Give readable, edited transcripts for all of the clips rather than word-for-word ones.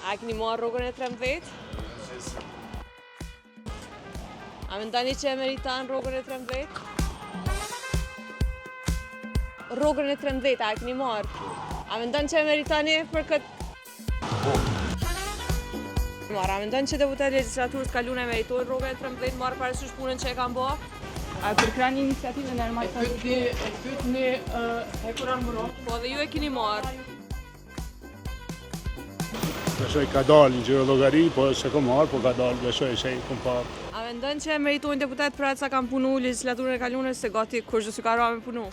A keni marrë rrogën e 13? A mendoni që e meriton rrogën e 13? Rrogën e 13 a keni marrë? A mendoni që e meritoni për këtë? A mendoni që deputetët e legjislaturës kaluar e meritojnë rrogën e 13 marrë parasysh punën që e kanë bërë? A përkran iniciativën e normal? E pyetni Hekuran Murat. Po dhe ju e keni marrë. Besoj ka dalë në gjyrë llogari, po se kom marrë, po ka dalë, besoj se i kom parë. A mendon që e meritojnë deputet për atë sa kanë punu legjislaturën e kaluar se gati kush do s'u ka me punu?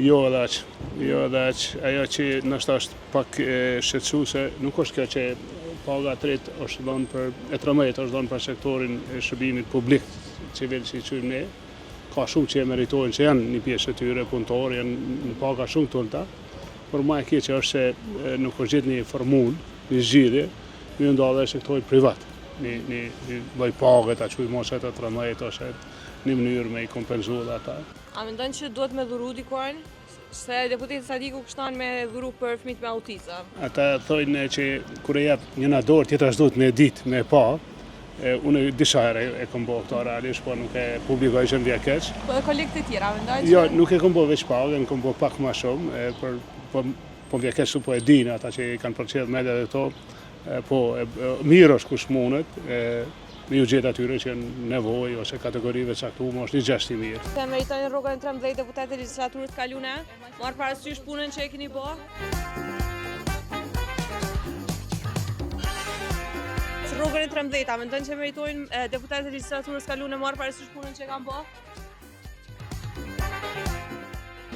Jo edhe aq, jo edhe aq. Ajo që nështë është pak shqetësuese, nuk është kjo që paga tret është dhënë për e 13 është dhënë për sektorin e shërbimit publik, civil si qyrim ne. Ka shumë që e meritojnë që janë një pjesë e tyre punëtorë, janë në paga shumë të ulta, por më e keqe është se nuk është gjetë një formulë, një zgjidhje, një ndodhe e sektorit privat. Një lloj pagë ta quaj moshet e 13 ose një mënyrë me i kompenzu dhe ata. A mendon që duhet me dhuru dikojnë? Se deputeti Sadiku kështon me dhuru për fëmijët me autizëm. Ata thojnë që kur e jep njëna dorë, tjetra s'duhet me ditë me pa. Unë disa herë e kom bërë këto realisht, po nuk e publikoj që në vija keq. Po dhe kolegët e tjera, mendoj që... Jo, nuk e kom bërë veç pagën, kom bërë pak më shumë, po vija keq po e dinë ata që i kanë përcjell media dhe këto, po mirë është kush mundet, me ju gjetë atyre që në nevoj ose kategorive caktuar është një gjest i mirë. Se meritoni rrogën e 13 deputetët e legjislaturës kaluar, marrë parasysh punën që e keni bërë? Rrogën e 13, a mendon që meritojnë deputetët e legjislaturës kaluar marrë parasysh punën që e kanë bërë?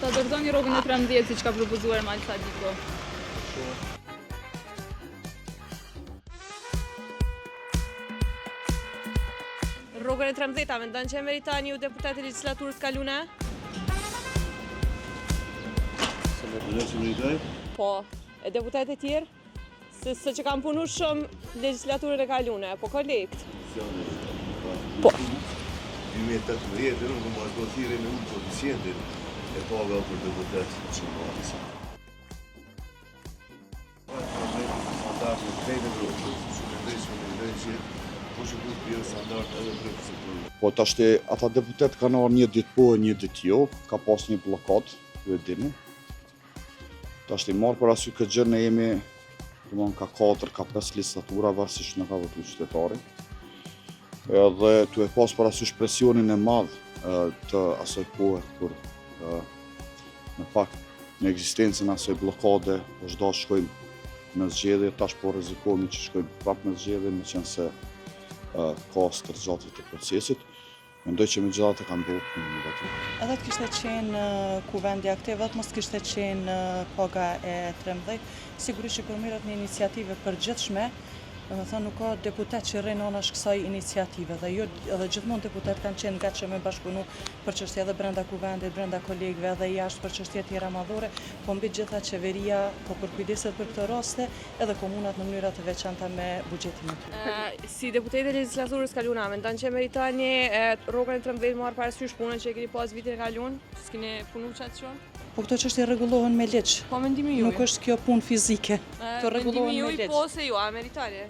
Ta dorëzoni rrogën e 13 siç ka propozuar Mal Sadiku. Rrogën e 13, a mendon që e meritoni ju deputetët e legjislaturës kaluar? Se me përgjën që meritoj? Po, e deputetët e tjerë? Se që kanë punu shumë legjislaturën e kaluar, po kolegët. Po. 2018 nuk më është thirrje me unë koeficientin e paga për deputet që më marrë. Po tashti ata deputet kanë arë një ditë po e një ditë jo, ka pas një blokad, ju e dini. Tashti marrë për asy këtë gjë ne jemi, ka 4, ka 5 listatura, varsisht në ka votu qytetari. Edhe tu e pas për asysh presionin e madhë të asoj kohë, kur në fakt në ekzistencën asoj blokade, është da shkojmë në zgjedhje, tash po rrezikohemi që shkojmë prapë në zgjedhje, me qenë se ka stërgjatje të procesit. Mendoj që megjithatë kanë bërë punë negative. Edhe të kishte qenë kuvendi aktiv, edhe të mos kishte qenë paga e 13, sigurisht që përmerret një iniciative përgjithshme, domethënë nuk ka deputet që rrin anash kësaj iniciative dhe jo edhe gjithmonë deputet kanë qenë gatshëm me bashkëpunu për çështje edhe brenda kuvendit, brenda kolegëve edhe jashtë për çështje tjera madhore, po mbi gjitha qeveria po përkujdeset për këtë raste edhe komunat në mënyra të veçanta me buxhetin e tyre. Si deputet e legjislaturës kaluar, mendon që meritoni rrogën e 13 marrë parasysh punën që e keni pas vitin e kaluar? S'keni punu çat shumë? Po këto çështje rregullohen me ligj. Po mendimi juaj. Nuk është kjo punë fizike. Të rregullohen me ligj. Mendimi juaj po se ju a meritoni?